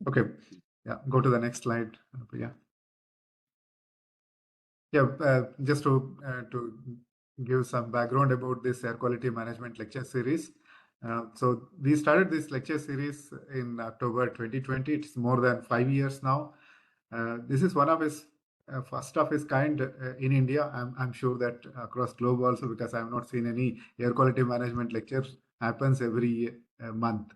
Okay. Yeah. Go to the next slide. Yeah. Yeah. Just to give some background about this air quality management lecture series. So we started this lecture series in October 2020. It's more than 5 years now. This is one of his first of his kind in India. I'm sure that across globe also, because I have not seen any air quality management lectures happens every month.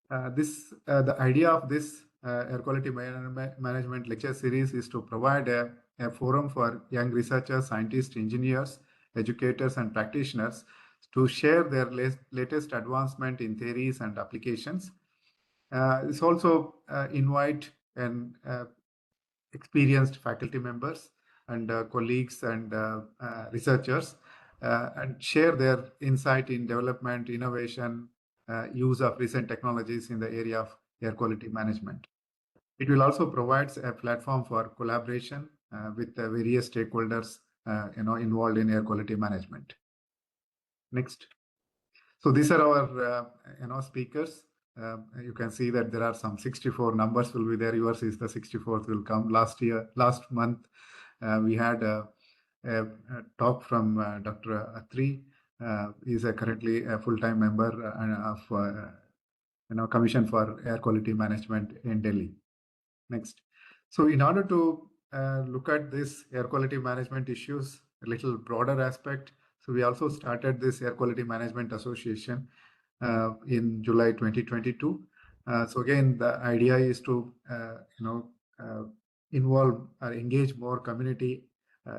The idea of this air quality management lecture series is to provide a forum for young researchers, scientists, engineers, educators, and practitioners to share their latest advancement in theories and applications. It's also invite an experienced faculty members and colleagues and researchers and share their insight in development, innovation, use of recent technologies in the area of air quality management. It will also provide a platform for collaboration with various stakeholders involved in air quality management. Next. So these are our speakers. You can see that there are some 64 numbers will be there. Yours is the 64th will come. Last month, we had a talk from Dr. Atri. He's currently a full-time member of Commission for Air Quality Management in Delhi. Next. So in order to look at this air quality management issues, a little broader aspect, so we also started this Air Quality Management Association in July 2022. So again, the idea is to involve or engage more community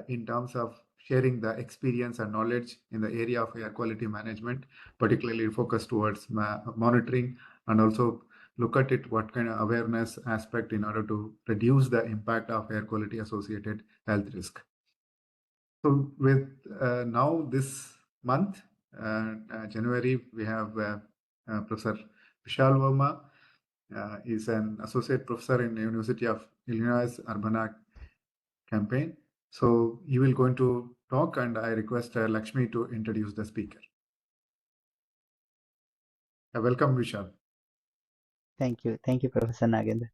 in terms of sharing the experience and knowledge in the area of air quality management, particularly focused towards monitoring, and also look at it what kind of awareness aspect in order to reduce the impact of air quality associated health risk. So with now this month, January, we have Professor Vishal Verma. Is an associate professor in the University of Illinois Urbana, Champaign. So he will going to talk, and I request Lakshmi to introduce the speaker. Welcome, Vishal. Thank you, Professor Nagendra.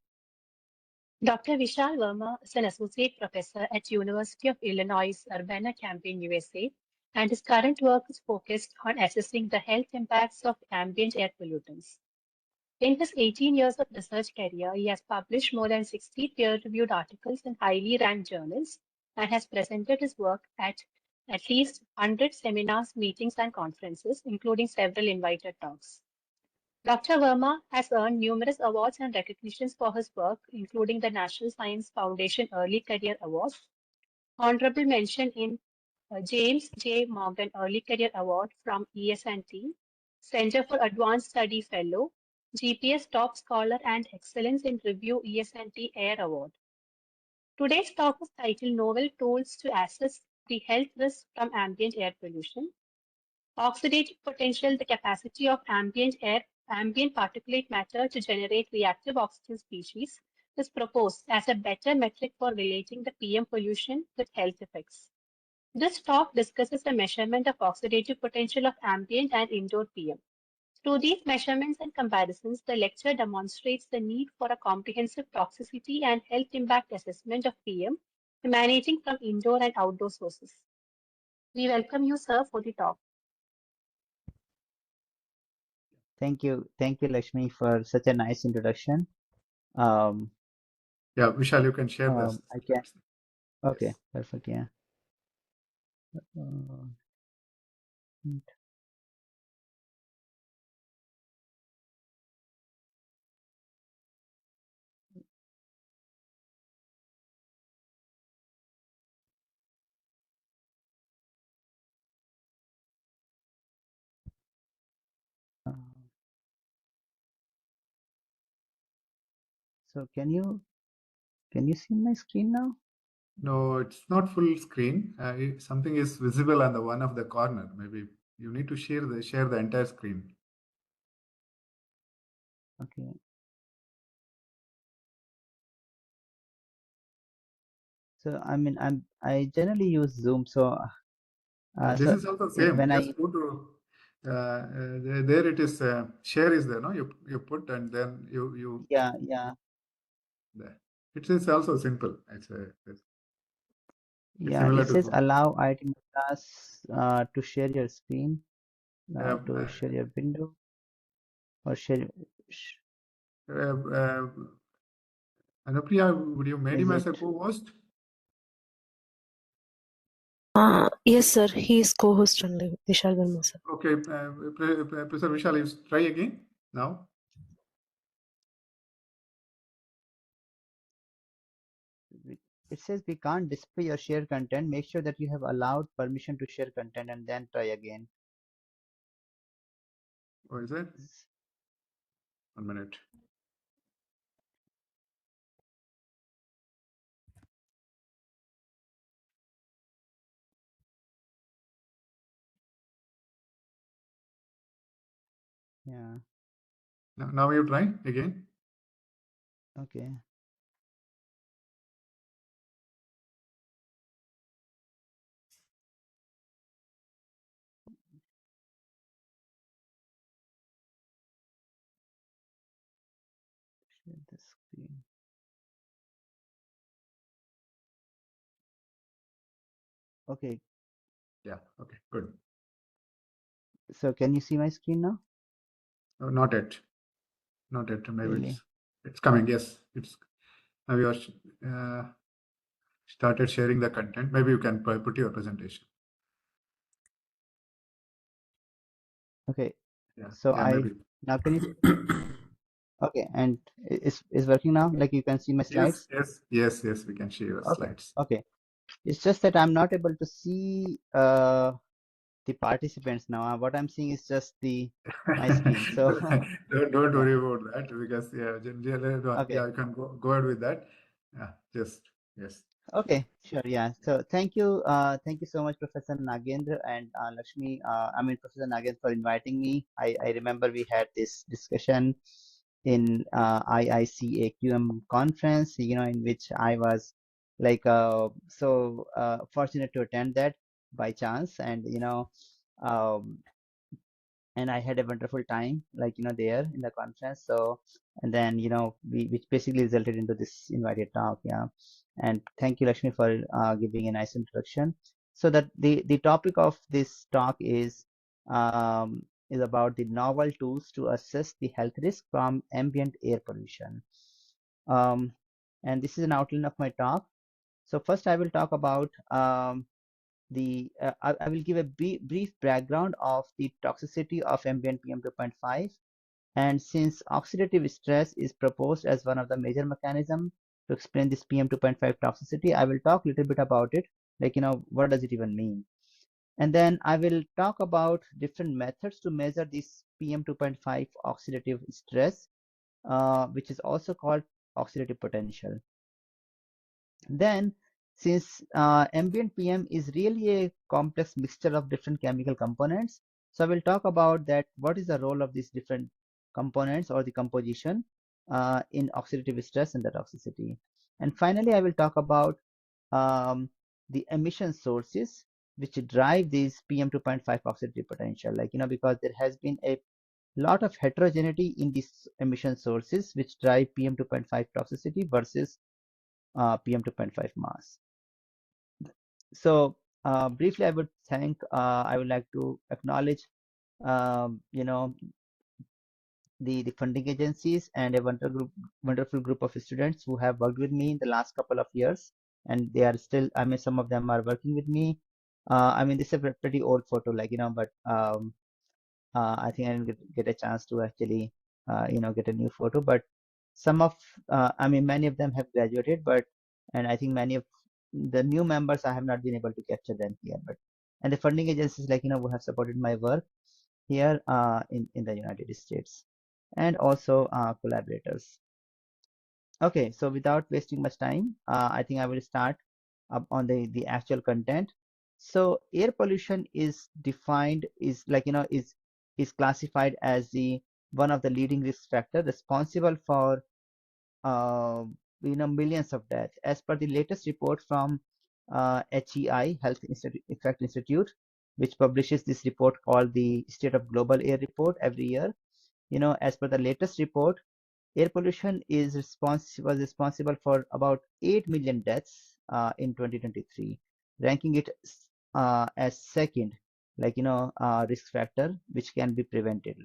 Dr. Vishal Verma is an associate professor at University of Illinois Urbana, Champaign, USA, and his current work is focused on assessing the health impacts of ambient air pollutants. In his 18 years of research career, he has published more than 60 peer-reviewed articles in highly ranked journals and has presented his work at least 100 seminars, meetings, and conferences, including several invited talks. Dr. Verma has earned numerous awards and recognitions for his work, including the National Science Foundation Early Career Award, honorable mention in James J. Morgan Early Career Award from ES&T, Center for Advanced Study Fellow, GPS Top Scholar and Excellence in Review ES&T Air Award. Today's talk is titled Novel Tools to Assess the Health Risks from Ambient Air Pollution. Oxidative potential, the capacity of ambient particulate matter to generate reactive oxygen species, is proposed as a better metric for relating the PM pollution with health effects. This talk discusses the measurement of oxidative potential of ambient and indoor PM. Through these measurements and comparisons, the lecture demonstrates the need for a comprehensive toxicity and health impact assessment of PM emanating from indoor and outdoor sources. We welcome you, sir, for the talk. Thank you, Lakshmi, for such a nice introduction. Yeah, Vishal, you can share this. I can. Okay, yes. Perfect. Yeah. So can you see my screen now? No, it's not full screen. Something is visible on the one of the corner. Maybe you need to share the entire screen. Okay. So I mean, I generally use Zoom. So this is also same. when Just go to There it is. Share is there, no? You put and then you Yeah. there. It is also simple. It's Yeah, similar it to says Zoom. allow IT class to share your screen, to Uh, share your window, or share. Anupriya, would you made Is him as a it? co-host? Yes, sir. He is co-host only, Vishal Verma, sir. Okay, Professor Vishal, you try again now. It says we can't display your shared content. Make sure that you have allowed permission to share content and then try again. Or is it? 1 minute. Yeah. Now you try again. Okay. Share the screen. Okay. Yeah. Okay. Good. So can you see my screen now? No, not yet. Not yet. Maybe Really? it's coming. Yes. It's now you are started sharing the content. Maybe you can put your presentation. Okay. Yeah. So Yeah. Maybe. now can you? Okay, and is working now? Like you can see my Yes. slides? Yes. We can share your Okay. slides. Okay. It's just that I'm not able to see the participants now. What I'm seeing is just my screen. So don't yeah. worry about that because Okay. you can go ahead with that. Yeah. Just yes. Okay, sure. Yeah. So thank you so much, Professor Nagendra and Lakshmi. Professor Nagendra, for inviting me. I remember we had this discussion in IICAQM conference, in which I was like so fortunate to attend that by chance, and um, and I had a wonderful time, like there in the conference. So, and then which basically resulted into this invited talk. Yeah, and thank you, Lakshmi, for giving a nice introduction. So that the topic of this talk is about the novel tools to assess the health risk from ambient air pollution. Um, and this is an outline of my talk. So first, I will talk about I will give a brief background of the toxicity of ambient PM 2.5. And since oxidative stress is proposed as one of the major mechanisms to explain this PM 2.5 toxicity, I will talk a little bit about it, like, what does it even mean? And then I will talk about different methods to measure this PM 2.5 oxidative stress, which is also called oxidative potential. Then, since ambient PM is really a complex mixture of different chemical components, so I will talk about that. What is the role of these different components or the composition in oxidative stress and the toxicity? And finally, I will talk about um, the emission sources which drive these PM 2.5 oxidative potential. Like, because there has been a lot of heterogeneity in these emission sources which drive PM 2.5 toxicity versus PM 2.5 mass. So briefly, I would like to acknowledge, the funding agencies and a wonderful group of students who have worked with me in the last couple of years, and they are still. Some of them are working with me. This is a pretty old photo, like but I think I didn't get a chance to actually, get a new photo. But many of them have graduated, and I think many of the new members, I have not been able to capture them here. And the funding agencies, like, who have supported my work here in the United States, and also collaborators. Okay, so without wasting much time, I think I will start up on the actual content. So air pollution is defined is like is classified as the one of the leading risk factor responsible for millions of deaths. As per the latest report from HEI, Health Effect Institute, which publishes this report called the State of Global Air Report every year. As per the latest report, air pollution was responsible for about 8 million deaths in 2023, ranking it as second, risk factor which can be prevented,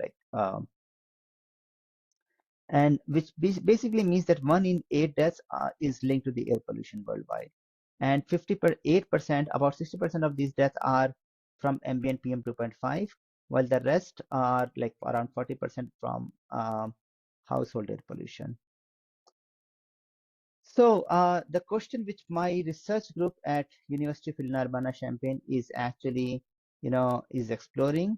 and which basically means that 1 in 8 deaths is linked to the air pollution worldwide. And 58%, about 60% of these deaths are from ambient PM 2.5, while the rest are like around 40% from household air pollution. So the question which my research group at University of Illinois Urbana Champaign is actually, is exploring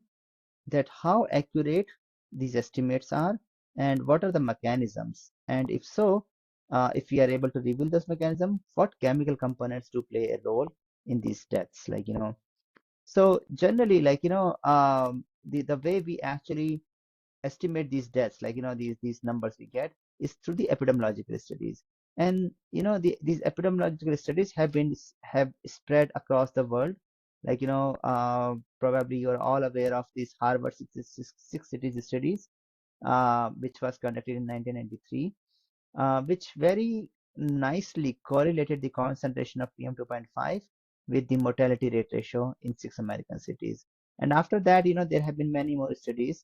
that how accurate these estimates are and what are the mechanisms, and if so, if we are able to reveal those mechanisms, what chemical components do play a role in these deaths, so generally, the way we actually estimate these deaths, these numbers we get is through the epidemiological studies. And these epidemiological studies have spread across the world. Probably you're all aware of this Harvard six cities studies, which was conducted in 1993, which very nicely correlated the concentration of PM 2.5 with the mortality rate ratio in 6 American cities. And after that, there have been many more studies,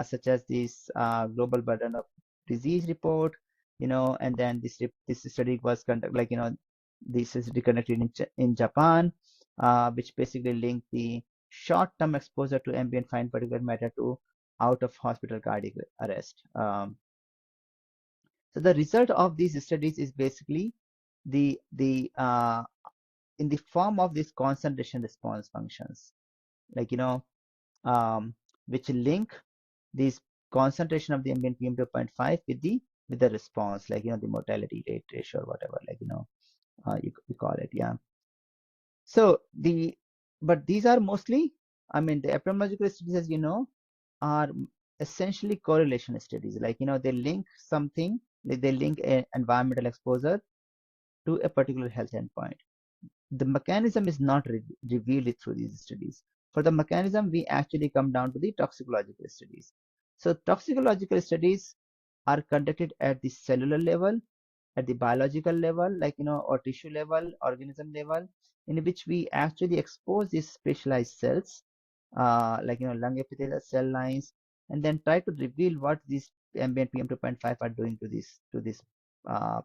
such as this global burden of disease report, and then this study was conducted, this is conducted in Japan, which basically linked the short-term exposure to ambient fine particulate matter to out-of-hospital cardiac arrest. So the result of these studies is basically the in the form of these concentration response functions, which link this concentration of the ambient PM 2.5 with the response, the mortality rate ratio or whatever, you call it, yeah. So but these are mostly, the epidemiological studies, as you know, are essentially correlation studies. They link something, they link an environmental exposure to a particular health endpoint. The mechanism is not revealed through these studies. For the mechanism, we actually come down to the toxicological studies. So toxicological studies are conducted at the cellular level, at the biological level, or tissue level, organism level, in which we actually expose these specialized cells, lung epithelial cell lines, and then try to reveal what these ambient PM 2.5 are doing to these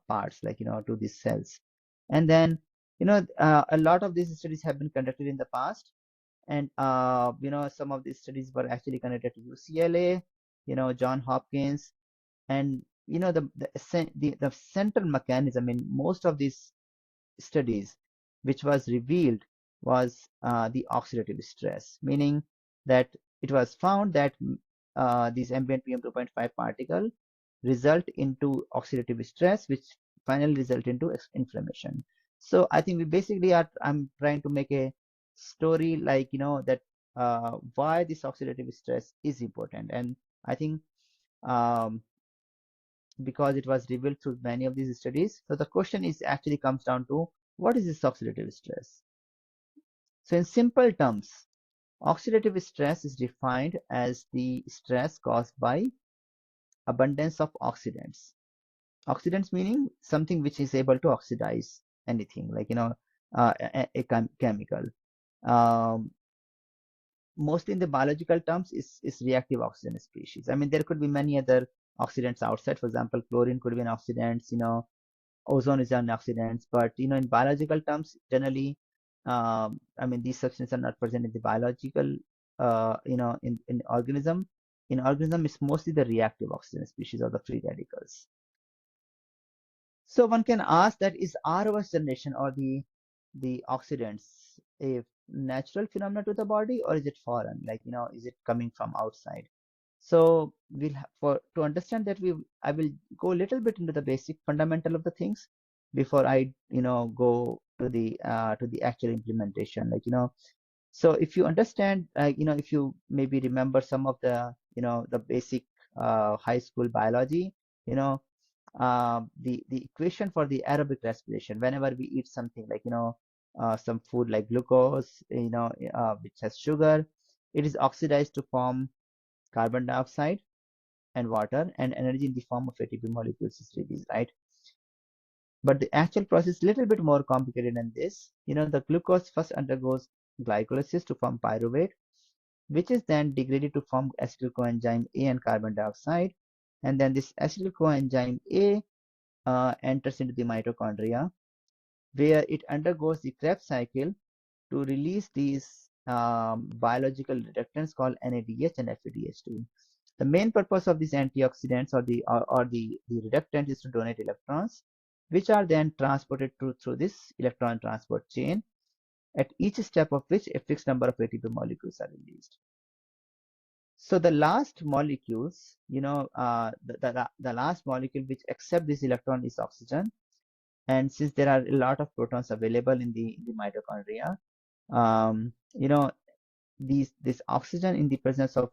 parts, to these cells. And then, a lot of these studies have been conducted in the past, and some of these studies were actually conducted at UCLA, John Hopkins, and the central mechanism in most of these studies which was revealed was the oxidative stress, meaning that it was found that these ambient PM 2.5 particle result into oxidative stress, which finally result into inflammation. So I think we basically I'm trying to make a story that why this oxidative stress is important. And I think because it was revealed through many of these studies. So the question is actually comes down to what is this oxidative stress? So in simple terms, oxidative stress is defined as the stress caused by abundance of oxidants. Oxidants meaning something which is able to oxidize anything, a chemical. Mostly in the biological terms is reactive oxygen species. There could be many other oxidants outside. For example, chlorine could be an oxidant, ozone is an oxidant, but in biological terms, generally, these substances are not present in the biological, in organism. In organism, it's mostly the reactive oxygen species or the free radicals. So one can ask that is ROS generation or the oxidants a natural phenomenon to the body, or is it foreign? Is it coming from outside? So to understand that, I will go a little bit into the basic fundamental of the things before I go to the actual implementation. So if you understand, if you maybe remember some of the the basic high school biology, the equation for the aerobic respiration, whenever we eat something some food like glucose, which has sugar. It is oxidized to form carbon dioxide and water, and energy in the form of ATP molecules is released, right? But the actual process is a little bit more complicated than this. The glucose first undergoes glycolysis to form pyruvate, which is then degraded to form acetyl coenzyme A and carbon dioxide. And then this acetyl coenzyme A enters into the mitochondria, where it undergoes the Krebs cycle to release these biological reductants called NADH and FADH2. The main purpose of these antioxidants or the reductant is to donate electrons, which are then transported through this electron transport chain, at each step of which a fixed number of ATP molecules are released. So the last molecules, the last molecule which accept this electron is oxygen. And since there are a lot of protons available in the mitochondria, this oxygen in the presence of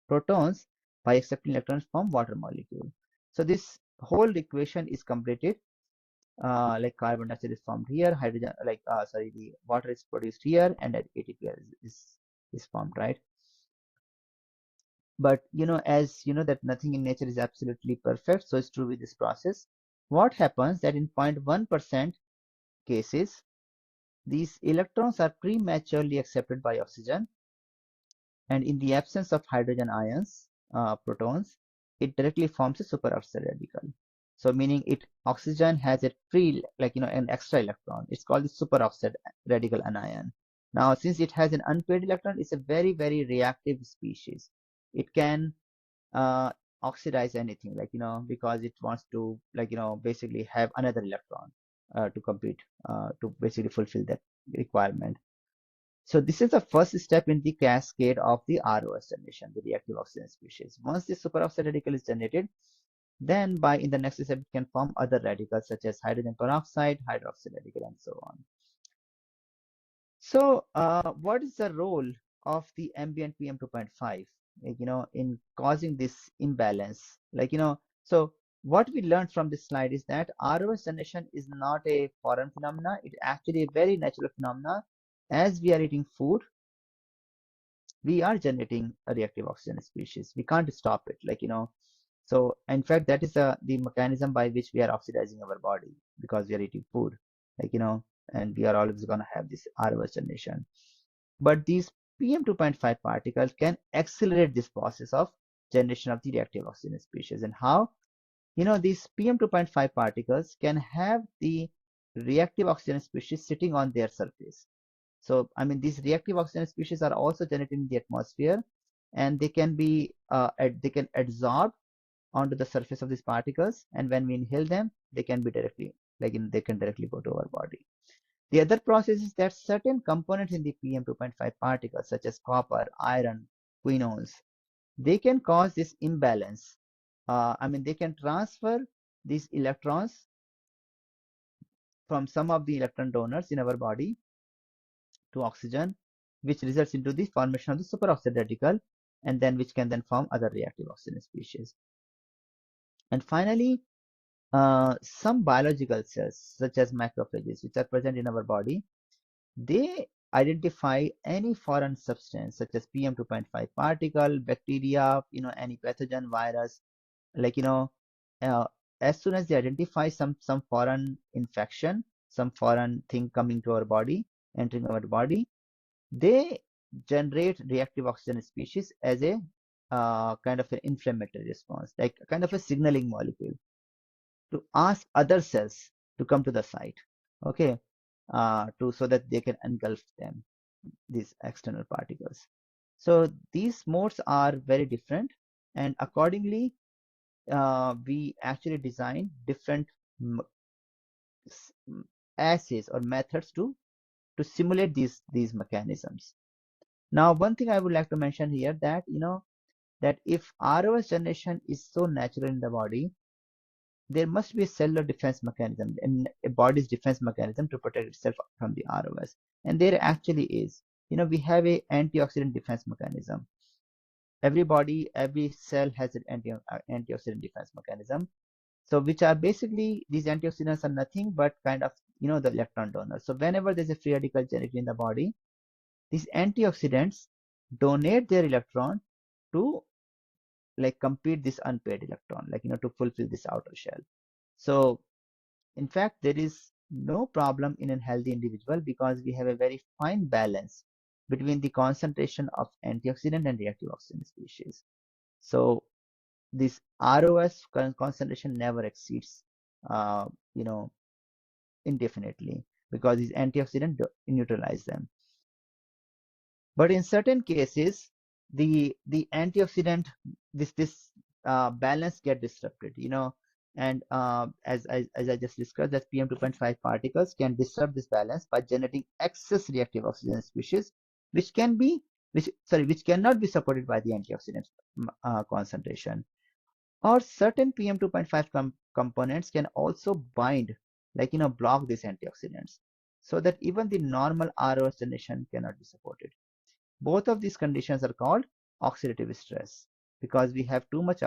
protons by accepting electrons form water molecule. So this whole equation is completed. Like carbon dioxide is formed here, hydrogen, the water is produced here, and ATP is formed, right? But as you know that nothing in nature is absolutely perfect, so it's true with this process. What happens that in 0.1% cases, these electrons are prematurely accepted by oxygen, and in the absence of hydrogen ions, protons, it directly forms a superoxide radical. So meaning oxygen has a an extra electron. It's called the superoxide radical anion. Now, since it has an unpaired electron, it's a very, very reactive species. It can oxidize anything, because it wants to, basically have another electron to compete, to basically fulfill that requirement. So this is the first step in the cascade of the ROS generation, the reactive oxygen species. Once the superoxide radical is generated, then in the next step, it can form other radicals such as hydrogen peroxide, hydroxide radical, and so on. So what is the role of the ambient PM 2.5, in causing this imbalance? So what we learned from this slide is that ROS generation is not a foreign phenomena. It's actually a very natural phenomena. As we are eating food, we are generating a reactive oxygen species. We can't stop it, So in fact, that is the mechanism by which we are oxidizing our body, because we are eating food, and we are always going to have this ROS generation. But these PM 2.5 particles can accelerate this process of generation of the reactive oxygen species. And how? These PM 2.5 particles can have the reactive oxygen species sitting on their surface. So, I mean, these reactive oxygen species are also generated in the atmosphere, and they can be they can absorb onto the surface of these particles, and when we inhale them, they can be directly they can directly go to our body. The other process is that certain components in the PM 2.5 particles, such as copper, iron, quinones, they can cause this imbalance. I mean, they can transfer these electrons from some of the electron donors in our body to oxygen, which results into the formation of the superoxide radical, and then which can then form other reactive oxygen species. And finally, some biological cells, such as macrophages, which are present in our body, they identify any foreign substance such as PM 2.5 particle, bacteria, any pathogen, virus, uh, as soon as they identify some foreign infection, some foreign thing coming to our body, entering our body, they generate reactive oxygen species as a kind of an inflammatory response, like a kind of a signaling molecule to ask other cells to come to the site, okay, so that they can engulf them, these external particles. So these modes are very different, and accordingly, we actually design different assays or methods to simulate these mechanisms. Now, one thing I would like to mention here that that if ROS generation is so natural in the body, there must be a cellular defense mechanism and a body's defense mechanism to protect itself from the ROS. And there actually is. We have a antioxidant defense mechanism. Every cell has an antioxidant defense mechanism. So which are basically, these antioxidants are nothing but kind of the electron donor. So whenever there's a free radical generated in the body, these antioxidants donate their electron to like compete this unpaired electron, like to fulfill this outer shell. So in fact, there is no problem in a healthy individual because we have a very fine balance between the concentration of antioxidant and reactive oxygen species. So this ROS concentration never exceeds, you know, indefinitely because these antioxidants neutralize them. But in certain cases, the antioxidant this balance get disrupted, and as I just discussed, that PM 2.5 particles can disrupt this balance by generating excess reactive oxygen species, which cannot be supported by the antioxidant concentration. Or certain PM 2.5 components can also bind, block these antioxidants, so that even the normal ROS generation cannot be supported. Both of these conditions are called oxidative stress because we have too much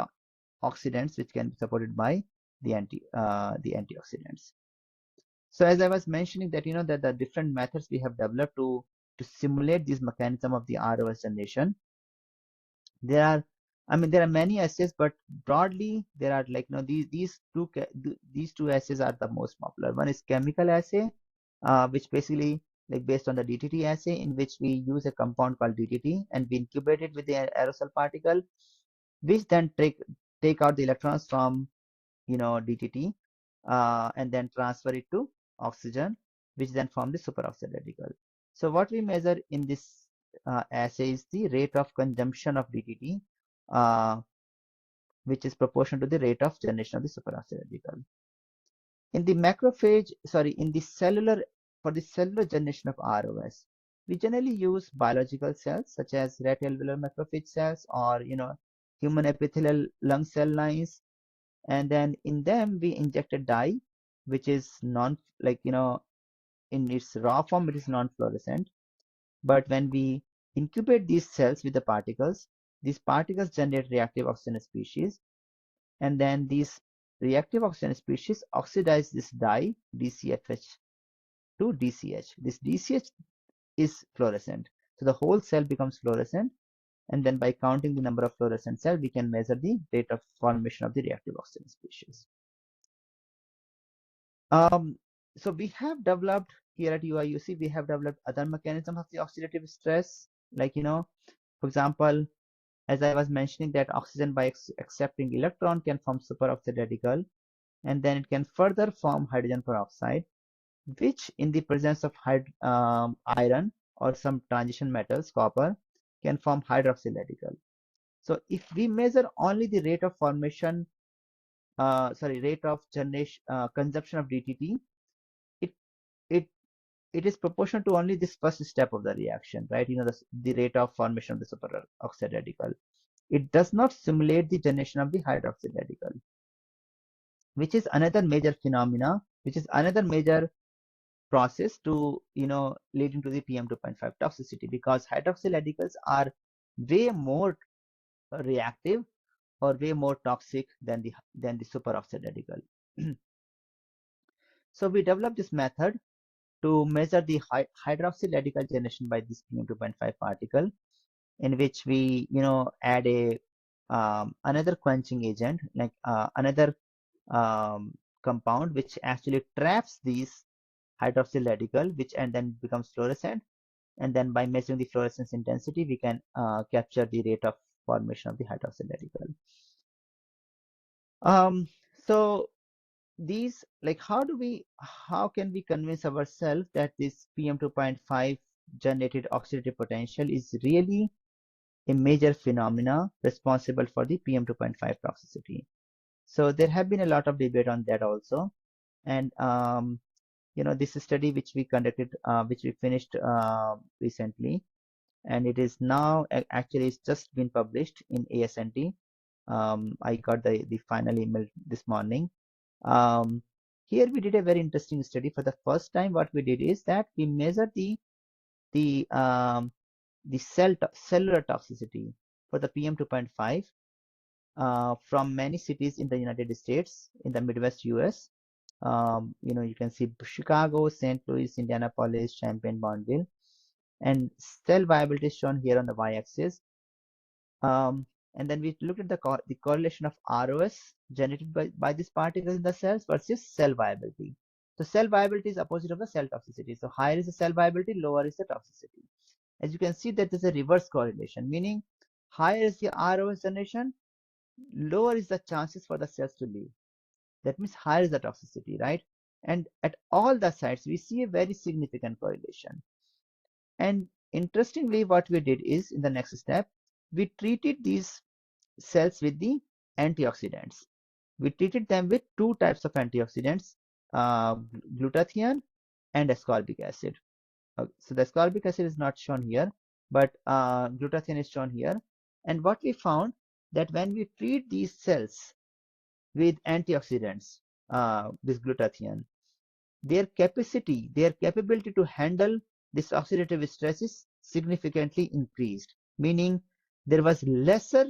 oxidants which can be supported by the antioxidants. So as I was mentioning that that the different methods we have developed to simulate this mechanism of the ROS generation. There are many assays, but broadly there are these two assays are the most popular. One is chemical assay, which basically based on the DTT assay, in which we use a compound called DTT and we incubate it with the aerosol particle, which then take out the electrons from DTT and then transfer it to oxygen, which then form the superoxide radical. So what we measure in this assay is the rate of consumption of DTT, which is proportional to the rate of generation of the superoxide radical. In the for the cellular generation of ROS, we generally use biological cells such as rat alveolar macrophage cells or human epithelial lung cell lines, and then in them we inject a dye which is in its raw form it is non-fluorescent, but when we incubate these cells with these particles generate reactive oxygen species, and then these reactive oxygen species oxidize this dye DCFH to DCH. This DCH is fluorescent, so the whole cell becomes fluorescent, and then by counting the number of fluorescent cells we can measure the rate of formation of the reactive oxygen species. So we have developed here at UIUC, we have developed other mechanisms of the oxidative stress, for example, as I was mentioning, that oxygen by accepting electron can form superoxide radical, and then it can further form hydrogen peroxide, which in the presence of iron or some transition metals, copper, can form hydroxyl radical. So if we measure only the rate of formation, rate of generation, consumption of DTT, it is proportional to only this first step of the reaction, right? The rate of formation of the superoxide radical. It does not simulate the generation of the hydroxyl radical, which is another major phenomena, which is another major process to leading to the PM 2.5 toxicity, because hydroxyl radicals are way more reactive or way more toxic than the superoxide radical. So we developed this method to measure the hydroxyl radical generation by this PM 2.5 particle, in which we add a another quenching agent, like another compound which actually traps these hydroxyl radical, which and then becomes fluorescent, and then by measuring the fluorescence intensity we can capture the rate of formation of the hydroxyl radical. So these, how can we convince ourselves that this PM 2.5 generated oxidative potential is really a major phenomena responsible for the PM 2.5 toxicity? So there have been a lot of debate on that also, and this study which we conducted, which we finished recently, and it is now actually it's just been published in ASNT. I got the final email this morning. Here we did a very interesting study. For the first time, what we did is that we measured the cellular toxicity for the PM 2.5 from many cities in the United States, in the Midwest US, You can see Chicago, St. Louis, Indianapolis, Champaign, Bonneville, and cell viability is shown here on the y-axis. And then we looked at the correlation of ROS generated by these particles in the cells versus cell viability. So cell viability is opposite of the cell toxicity. So higher is the cell viability, lower is the toxicity. As you can see, that there's a reverse correlation, meaning higher is the ROS generation, lower is the chances for the cells to live. That means higher is the toxicity, right? And at all the sites, we see a very significant correlation. And interestingly, what we did is in the next step, we treated these cells with the antioxidants. We treated them with two types of antioxidants, glutathione and ascorbic acid. So the ascorbic acid is not shown here, but glutathione is shown here. And what we found that when we treat these cells with antioxidants, this glutathione, their capability to handle this oxidative stress is significantly increased, meaning there was lesser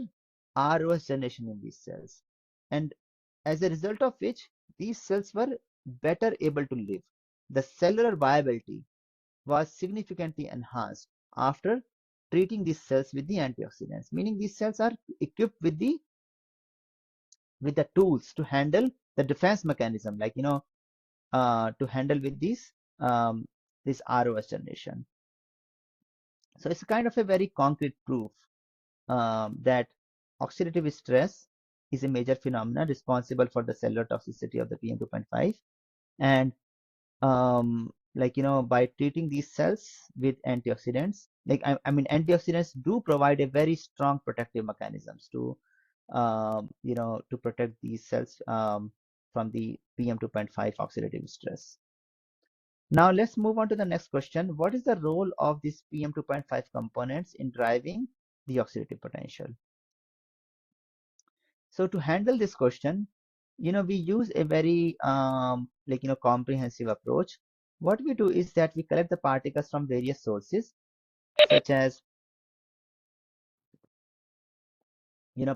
ROS generation in these cells. And as a result of which, these cells were better able to live. The cellular viability was significantly enhanced after treating these cells with the antioxidants, meaning these cells are equipped with the tools to handle the defense mechanism, like to handle with this ROS generation. So it's kind of a very concrete proof that oxidative stress is a major phenomenon responsible for the cellular toxicity of the PM2.5. And by treating these cells with antioxidants, antioxidants do provide a very strong protective mechanisms to to protect these cells from the PM2.5 oxidative stress. Now let's move on to the next question. What is the role of these PM2.5 components in driving the oxidative potential? So to handle this question, we use a very comprehensive approach. What we do is that we collect the particles from various sources, such as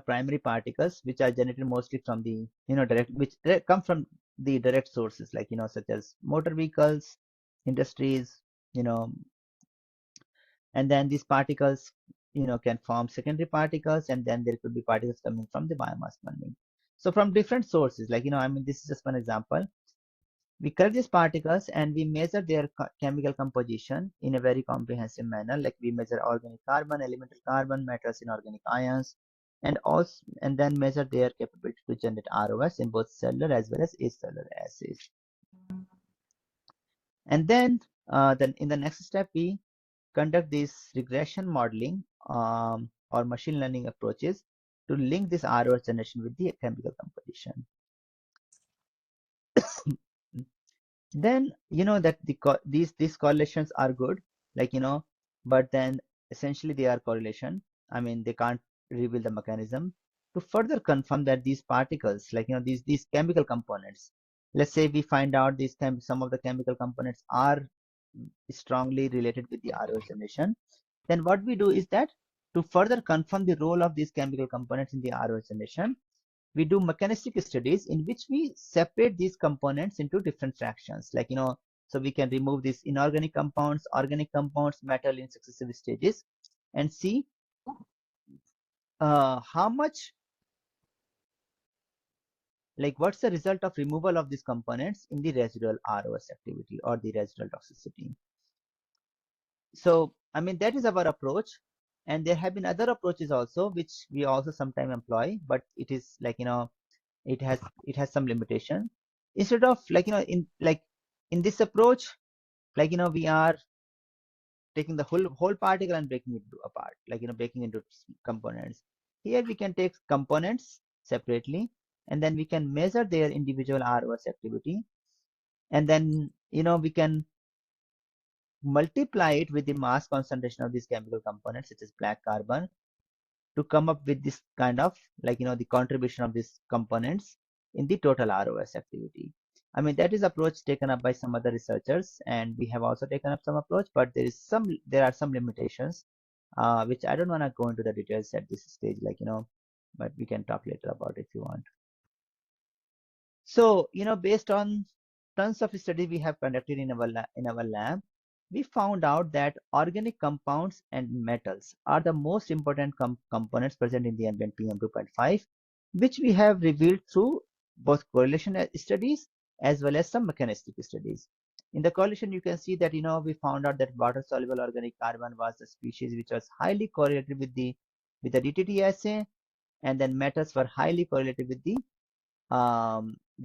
primary particles, which are generated mostly from the come from the direct sources, like such as motor vehicles, industries, and then these particles can form secondary particles, and then there could be particles coming from the biomass burning. So from different sources, like this is just one example. We collect these particles and we measure their chemical composition in a very comprehensive manner, like we measure organic carbon, elemental carbon, metals, inorganic ions, and then measure their capability to generate ROS in both cellular as well as acellular assays. And then in the next step, we conduct this regression modeling or machine learning approaches to link this ROS generation with the chemical composition. Then that these correlations are good, but then essentially they are correlation. They can't reveal the mechanism. To further confirm that these particles, these chemical components, let's say we find out some of the chemical components are strongly related with the ROS generation, then what we do is that to further confirm the role of these chemical components in the ROS generation, we do mechanistic studies in which we separate these components into different fractions, so we can remove these inorganic compounds, organic compounds, metal in successive stages, and see how much, what's the result of removal of these components in the residual ROS activity or the residual toxicity. So that is our approach, and there have been other approaches also which we also sometimes employ, but it is it has some limitation. Instead of in this approach, we are taking the whole particle and breaking it apart, breaking into components. Here we can take components separately, and then we can measure their individual ROS activity, and then we can multiply it with the mass concentration of these chemical components, such as black carbon, to come up with this kind of the contribution of these components in the total ROS activity. That is approach taken up by some other researchers, and we have also taken up some approach, but there are some limitations, which I don't want to go into the details at this stage, but we can talk later about it if you want. So, based on tons of studies we have conducted in our lab, we found out that organic compounds and metals are the most important components present in the ambient PM 2.5, which we have revealed through both correlation studies as well as some mechanistic studies. In the correlation, you can see that we found out that water-soluble organic carbon was the species which was highly correlated with the DTT assay, and then metals were highly correlated with the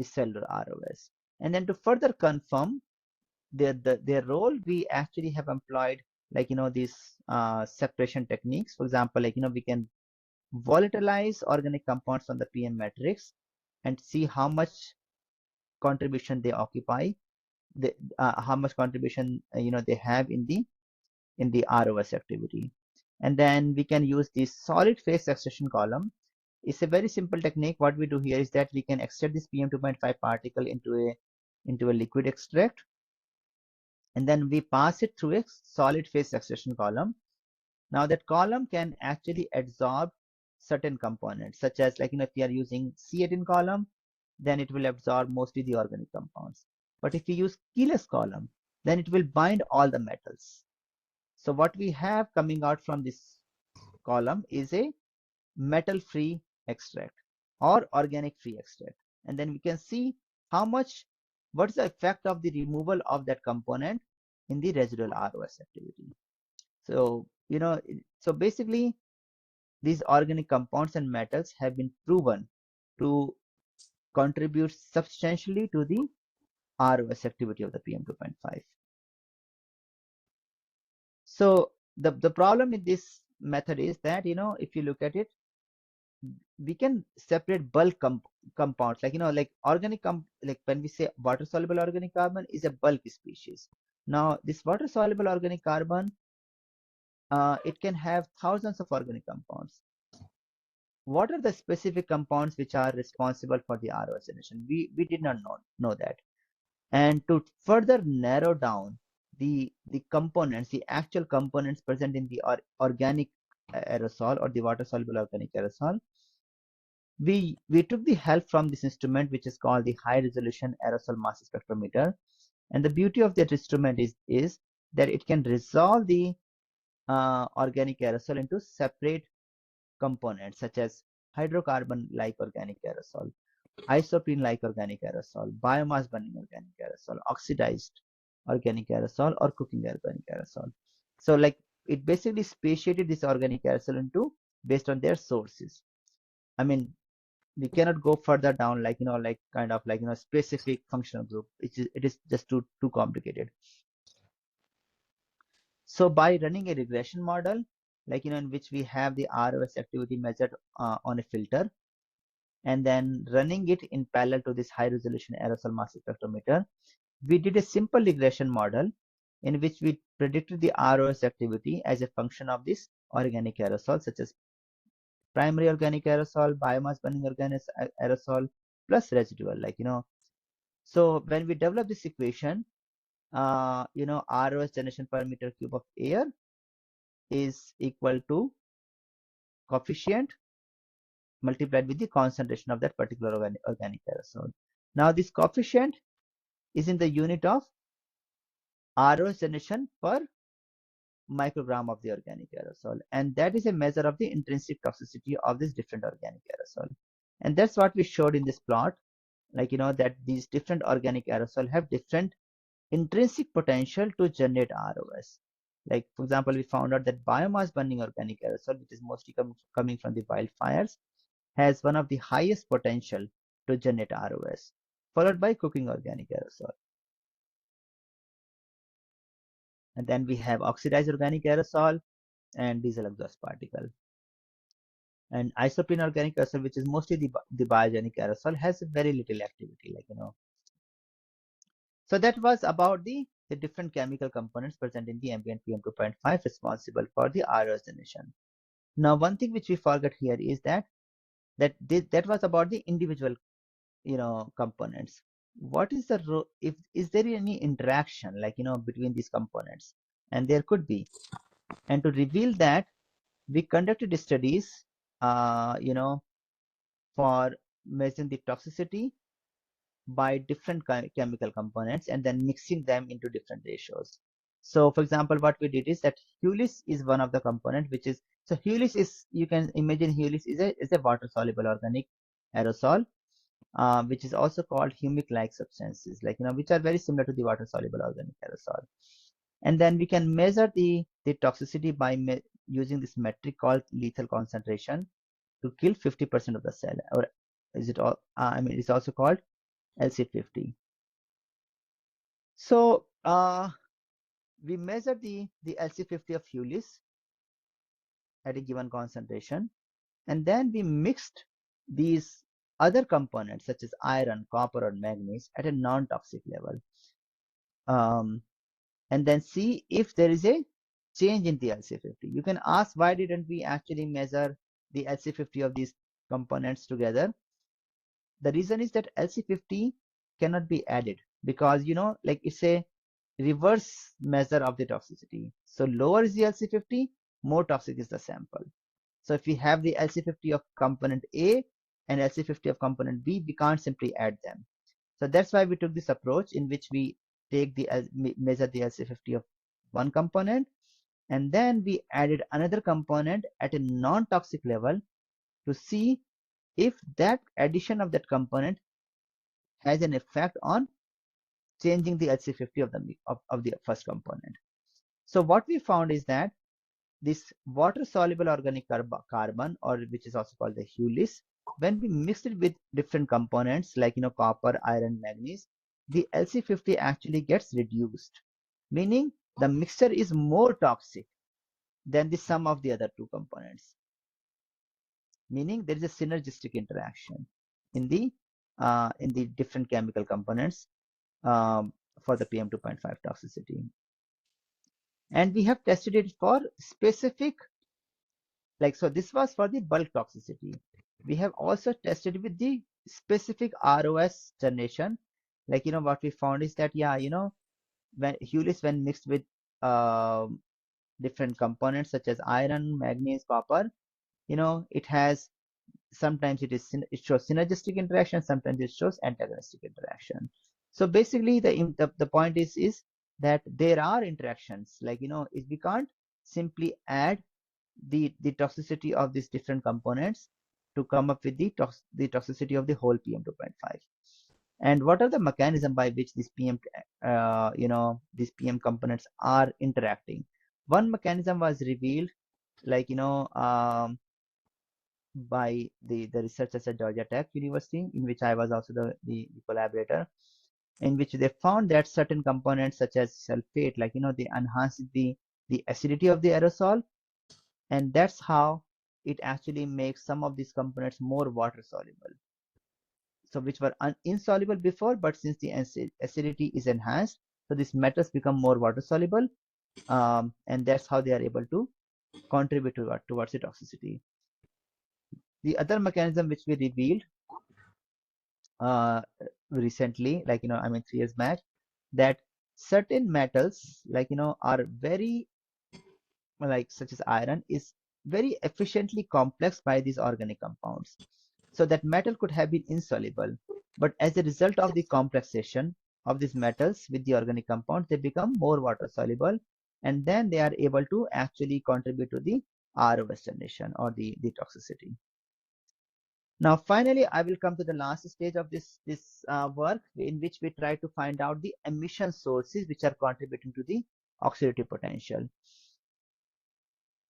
cellular ROS. And then to further confirm their role, we actually have employed these separation techniques. For example, we can volatilize organic compounds on the PM matrix and see how much contribution they occupy, how much contribution they have in the ROS activity. And then we can use this solid phase extraction column. It's a very simple technique. What we do here is that we can extract this PM 2.5 particle into a liquid extract, and then we pass it through a solid phase extraction column. Now that column can actually absorb certain components, such as if you are using C18 column, then it will absorb mostly the organic compounds. But if you use keyless column, then it will bind all the metals. So what we have coming out from this column is a metal-free extract or organic-free extract. And then we can see what's the effect of the removal of that component in the residual ROS activity. So, so basically these organic compounds and metals have been proven to contribute substantially to the ROS activity of the PM 2.5. So the problem with this method is that, if you look at it, we can separate bulk compounds, like organic like when we say water soluble organic carbon is a bulk species. Now this water soluble organic carbon, it can have thousands of organic compounds. What are the specific compounds which are responsible for the ROS emission? We did not know that. And to further narrow down the components, the actual components present in the organic aerosol or the water soluble organic aerosol, we took the help from this instrument which is called the high resolution aerosol mass spectrometer. And the beauty of that instrument is that it can resolve the organic aerosol into separate components, such as hydrocarbon like organic aerosol, isoprene like organic aerosol, biomass burning organic aerosol, oxidized organic aerosol, or cooking organic aerosol. So it basically speciated this organic aerosol into based on their sources. I mean, we cannot go further down specific functional group. It is just too complicated. So by running a regression model, in which we have the ROS activity measured on a filter, and then running it in parallel to this high resolution aerosol mass spectrometer, we did a simple regression model in which we predicted the ROS activity as a function of this organic aerosol, such as primary organic aerosol, biomass burning organic aerosol, plus residual, So when we develop this equation, ROS generation per meter cube of air is equal to coefficient multiplied with the concentration of that particular organic aerosol. Now this coefficient is in the unit of ROS generation per microgram of the organic aerosol, and that is a measure of the intrinsic toxicity of this different organic aerosol. And that's what we showed in this plot, that these different organic aerosol have different intrinsic potential to generate ROS. Like, for example, we found out that biomass burning organic aerosol, which is mostly coming from the wildfires, has one of the highest potential to generate ROS, followed by cooking organic aerosol. And then we have oxidized organic aerosol and diesel exhaust particle. And isoprene organic aerosol, which is mostly the biogenic aerosol, has very little activity, So that was about the different chemical components present in the ambient PM 2.5 responsible for the ROS emission. Now, one thing which we forgot here is that was about the individual, components. What is the is there any interaction between these components? And there could be. And to reveal that, we conducted studies, for measuring the toxicity by different chemical components and then mixing them into different ratios. So for example, what we did is that Hulis is one of the component which is, so Hulis is, you can imagine Hulis is a water soluble organic aerosol, which is also called humic-like substances, like, which are very similar to the water soluble organic aerosol. And then we can measure the toxicity by using this metric called lethal concentration to kill 50% of the cell, or is it all, I mean, it's also called LC50. So we measure the LC50 of Hulis at a given concentration, and then we mixed these other components such as iron, copper, or manganese at a non-toxic level, and then see if there is a change in the LC50. You can ask, why didn't we actually measure the LC50 of these components together? The reason is that LC50 cannot be added because, like, it's a reverse measure of the toxicity. So lower is the LC50, more toxic is the sample. So if we have the LC50 of component A and LC50 of component B, we can't simply add them. So that's why we took this approach in which we take measure the LC50 of one component, and then we added another component at a non-toxic level to see if that addition of that component has an effect on changing the LC50 of the first component. So what we found is that this water soluble organic carbon, or which is also called the Hulis, when we mix it with different components like, copper, iron, manganese, the LC50 actually gets reduced, meaning the mixture is more toxic than the sum of the other two components, meaning there is a synergistic interaction in the different chemical components for the PM2.5 toxicity. And we have tested it for specific, like, so this was for the bulk toxicity. We have also tested with the specific ROS generation. Like, what we found is that, yeah, when Hulis, when mixed with different components such as iron, manganese, copper, it has, sometimes it shows synergistic interaction, sometimes it shows antagonistic interaction. So basically the point is that there are interactions, like, if we can't simply add the toxicity of these different components to come up with the toxicity of the whole PM2.5. And what are the mechanism by which these these PM components are interacting? One mechanism was revealed, like, by the researchers at Georgia Tech University, in which I was also the collaborator, in which they found that certain components such as sulfate, like, they enhance the acidity of the aerosol, and that's how it actually makes some of these components more water soluble. So which were insoluble before, but since the acidity is enhanced, so these metals become more water soluble, and that's how they are able to contribute towards the toxicity. The other mechanism which we revealed recently, like, I mean 3 years back, that certain metals, like, are very, like, such as iron, is very efficiently complexed by these organic compounds. So that metal could have been insoluble, but as a result of the complexation of these metals with the organic compounds, they become more water soluble, and then they are able to actually contribute to the ROS generation or the toxicity. Now, finally, I will come to the last stage of this work, in which we try to find out the emission sources which are contributing to the oxidative potential.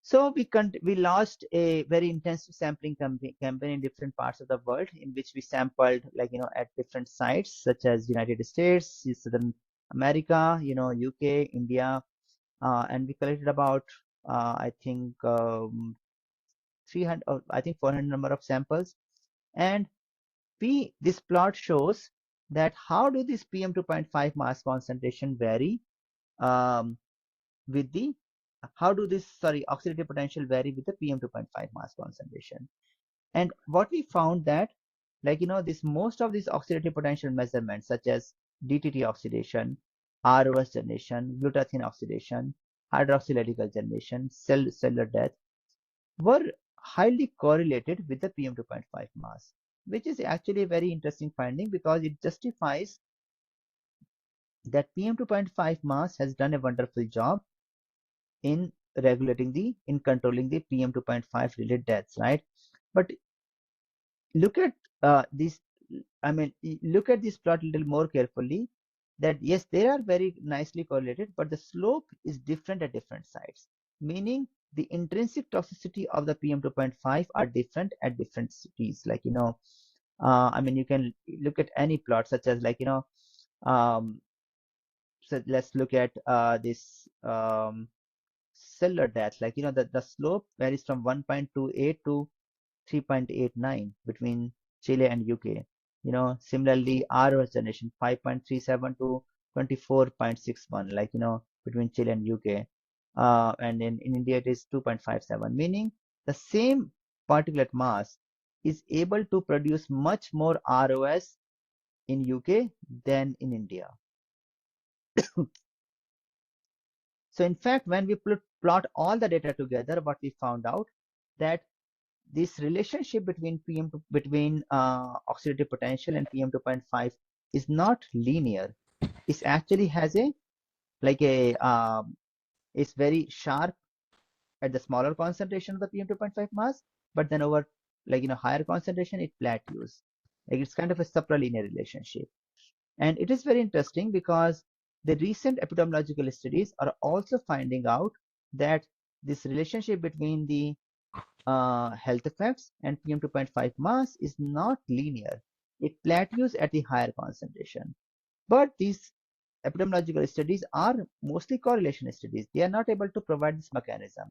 So we launched a very intensive sampling campaign in different parts of the world, in which we sampled, like, at different sites such as United States, Southern America, UK, India, and we collected about I think 300, or I think 400 number of samples. And this plot shows that how do this PM2.5 mass concentration vary with the oxidative potential vary with the PM2.5 mass concentration. And what we found that, like, most of these oxidative potential measurements such as DTT oxidation, ROS generation, glutathione oxidation, hydroxylradical generation, cellular death, were highly correlated with the PM2.5 mass. which is actually a very interesting finding because it justifies that PM2.5 mass has done a wonderful job in in controlling the PM2.5 related deaths, right? But look at this, I mean, look at this plot a little more carefully, that yes, they are very nicely correlated, but the slope is different at different sites, meaning the intrinsic toxicity of the PM2.5 are different at different cities. Like, I mean, you can look at any plot, such as like, um, so let's look at this cellular death. Like, the slope varies from 1.28 to 3.89 between Chile and UK. Similarly, ROS generation 5.37 to 24.61, like, between Chile and UK. And in India, it is 2.57, meaning the same particulate mass is able to produce much more ROS in UK than in India. So in fact, when we plot all the data together, what we found out that this relationship between oxidative potential and PM2.5 is not linear. It actually has it's very sharp at the smaller concentration of the PM2.5 mass, but then over higher concentration, it plateaus. Like, it's kind of a supralinear relationship. And it is very interesting because the recent epidemiological studies are also finding out that this relationship between the health effects and PM2.5 mass is not linear. It plateaus at the higher concentration. But these epidemiological studies are mostly correlation studies. They are not able to provide this mechanism.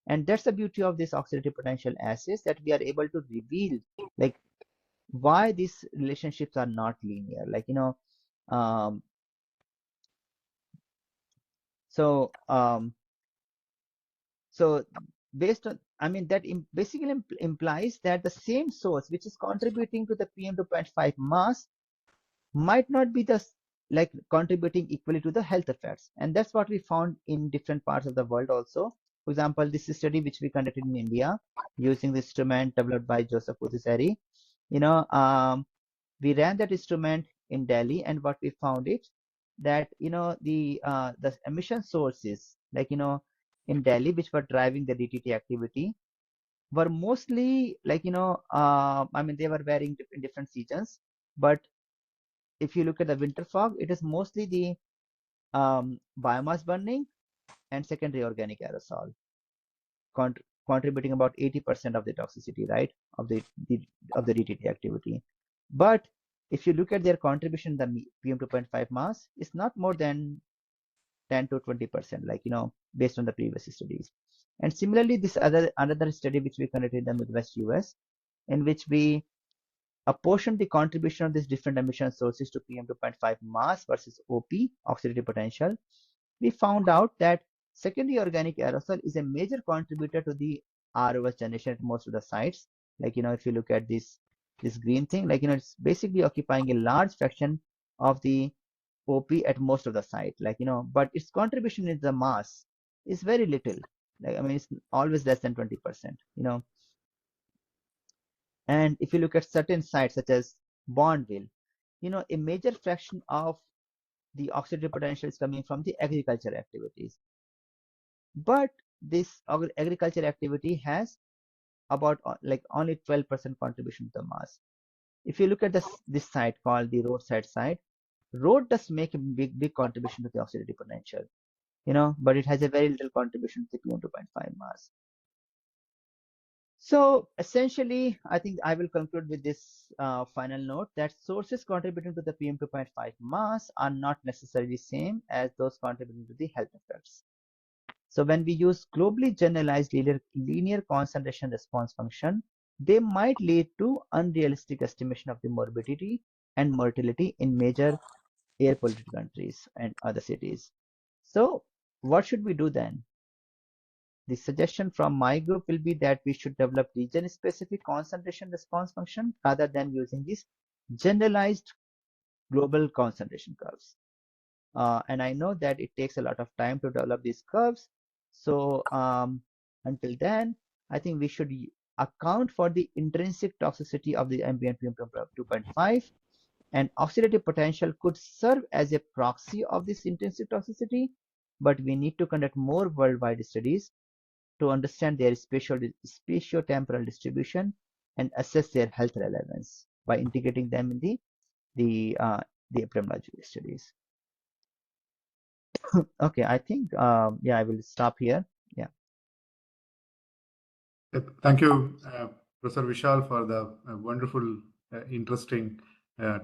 And that's the beauty of this oxidative potential assays, that we are able to reveal like why these relationships are not linear. Like, um, so so based on, I mean, that basically implies that the same source which is contributing to the PM2.5 mass might not be like contributing equally to the health effects. And that's what we found in different parts of the world also. For example, this study which we conducted in India using the instrument developed by Joseph Utiseri, we ran that instrument in Delhi, and what we found it that the emission sources, like, in Delhi, which were driving the DTT activity, were mostly like, I mean, they were varying in different seasons. But if you look at the winter fog, it is mostly the biomass burning and secondary organic aerosol contributing about 80% of the toxicity, right, of the DTT activity. But if you look at their contribution, the PM2.5 mass is not more than 10 to 20%, like, based on the previous studies. And similarly, this another study which we conducted in the Midwest US, in which we apportioned the contribution of these different emission sources to PM2.5 mass versus OP, oxidative potential, we found out that secondary organic aerosol is a major contributor to the ROS generation at most of the sites. Like, if you look at this green thing, like, it's basically occupying a large fraction of the OP at most of the site, like, but its contribution in the mass is very little. Like, I mean, it's always less than 20%, And if you look at certain sites such as Bondville, a major fraction of the oxidative potential is coming from the agriculture activities. But this agriculture activity has about like only 12% contribution to the mass. If you look at this site called the roadside site, road does make a big contribution to the oxidative potential, but it has a very little contribution to the PM2.5 mass. So essentially, I think I will conclude with this final note that sources contributing to the PM2.5 mass are not necessarily same as those contributing to the health effects. So when we use globally generalized linear concentration response function, they might lead to unrealistic estimation of the morbidity and mortality in major air polluted countries and other cities. So what should we do then? The suggestion from my group will be that we should develop region-specific concentration response function rather than using these generalized global concentration curves. And I know that it takes a lot of time to develop these curves. So until then, I think we should account for the intrinsic toxicity of the ambient PM2.5, and oxidative potential could serve as a proxy of this intrinsic toxicity, but we need to conduct more worldwide studies to understand their spatio-temporal distribution and assess their health relevance by integrating them in the epidemiology studies. Okay, I think yeah, I will stop here. Yeah. Thank you, Professor Vishal, for the wonderful, interesting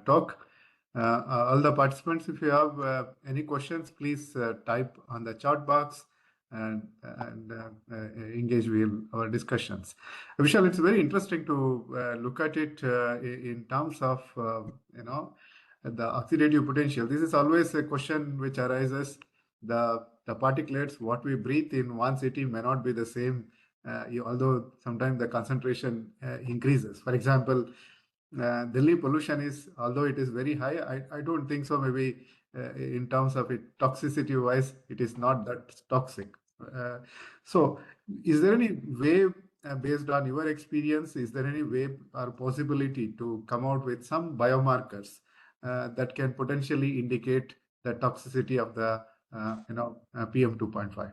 talk. All the participants, if you have any questions, please type on the chat box and engage with our discussions. Vishal, it's very interesting to look at it in terms of the oxidative potential. This is always a question which arises. The particulates what we breathe in one city may not be the same, although sometimes the concentration increases. For example, Delhi pollution is, although it is very high, I don't think so. Maybe in terms of it toxicity wise, it is not that toxic. So, is there any way, based on your experience, is there any way or possibility to come out with some biomarkers that can potentially indicate the toxicity of the PM 2.5?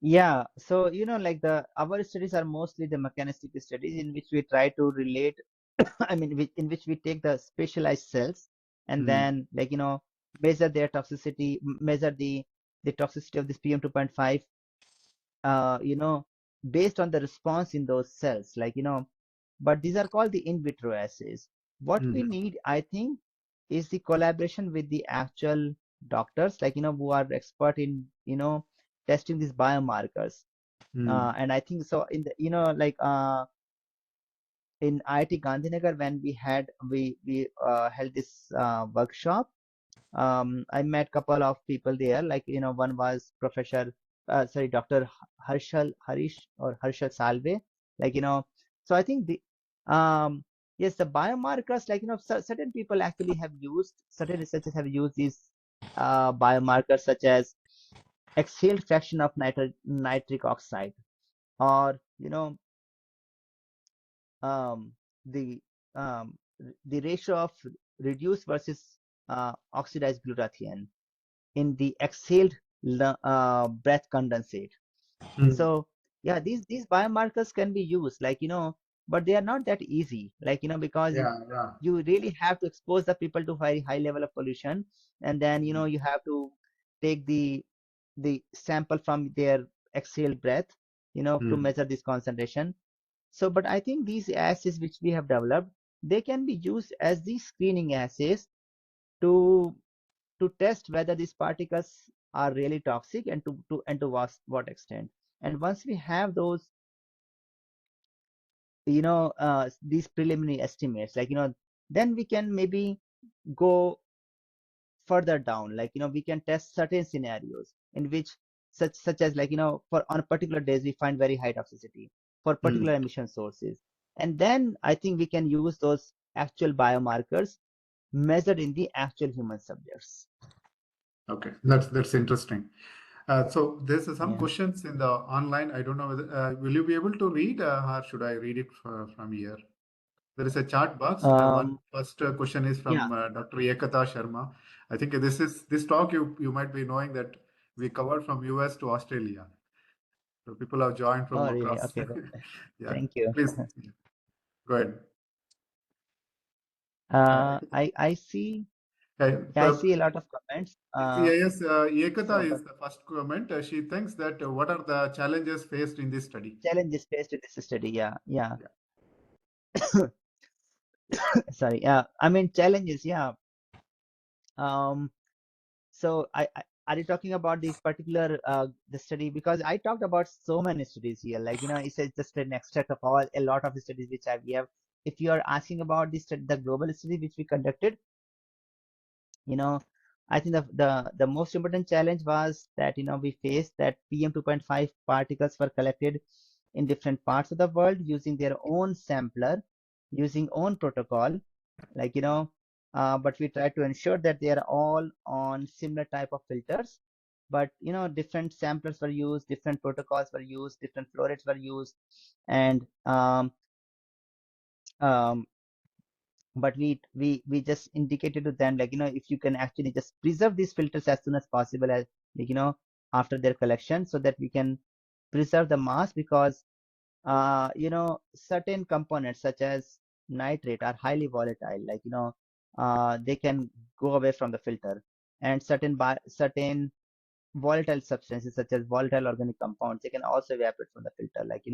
Yeah, so like our studies are mostly the mechanistic studies in which we try to relate, I mean, in which we take the specialized cells and then measure their toxicity, measure the toxicity of this PM 2.5, based on the response in those cells, but these are called the in vitro assays. What we need, I think, is the collaboration with the actual doctors, who are expert in, testing these biomarkers. And I think so in the, in IIT Gandhinagar, when we held this workshop, I met couple of people there, one was Dr. Harshal Salve, so I think yes, the biomarkers, certain people actually have used, certain researchers have used these biomarkers such as exhaled fraction of nitric oxide, or um, the um, the ratio of reduced versus oxidized glutathione in the exhaled breath condensate. So yeah, these biomarkers can be used, but they are not that easy, because you really have to expose the people to very high level of pollution, and then you have to take the sample from their exhaled breath, to measure this concentration. So, but I think these assays which we have developed, they can be used as these screening assays to test whether these particles are really toxic and to what extent. And once we have those, these preliminary estimates, then we can maybe go further down, we can test certain scenarios in which such as for on particular days we find very high toxicity for particular emission sources, and then I think we can use those actual biomarkers measured in the actual human subjects. Okay, that's interesting. So there's some questions in the online. I don't know whether will you be able to read, or should I read it from here? There is a chat box. One first question is from Dr. Ekata Sharma. I think this talk you might be knowing that we covered from US to Australia. So people have joined from really? across. Okay. Yeah. Thank you. Please go ahead. I see. I see a lot of comments. Yes, Ekata is the first comment. She thinks that what are the challenges faced in this study? Challenges faced in this study. Yeah. Sorry. I mean challenges. Yeah. So are you talking about this particular the study? Because I talked about so many studies here. It's just an extract of a lot of the studies which we have. If you are asking about the global study which we conducted, I think the most important challenge was that we faced that PM 2.5 particles were collected in different parts of the world using their own sampler, using own protocol, but we try to ensure that they are all on similar type of filters, but different samplers were used, different protocols were used, different flow rates were used, and um, but we just indicated to them, like, if you can actually just preserve these filters as soon as possible, as like, after their collection, so that we can preserve the mass, because certain components such as nitrate are highly volatile, like, they can go away from the filter, and certain volatile substances such as volatile organic compounds, they can also evaporate from the filter, like,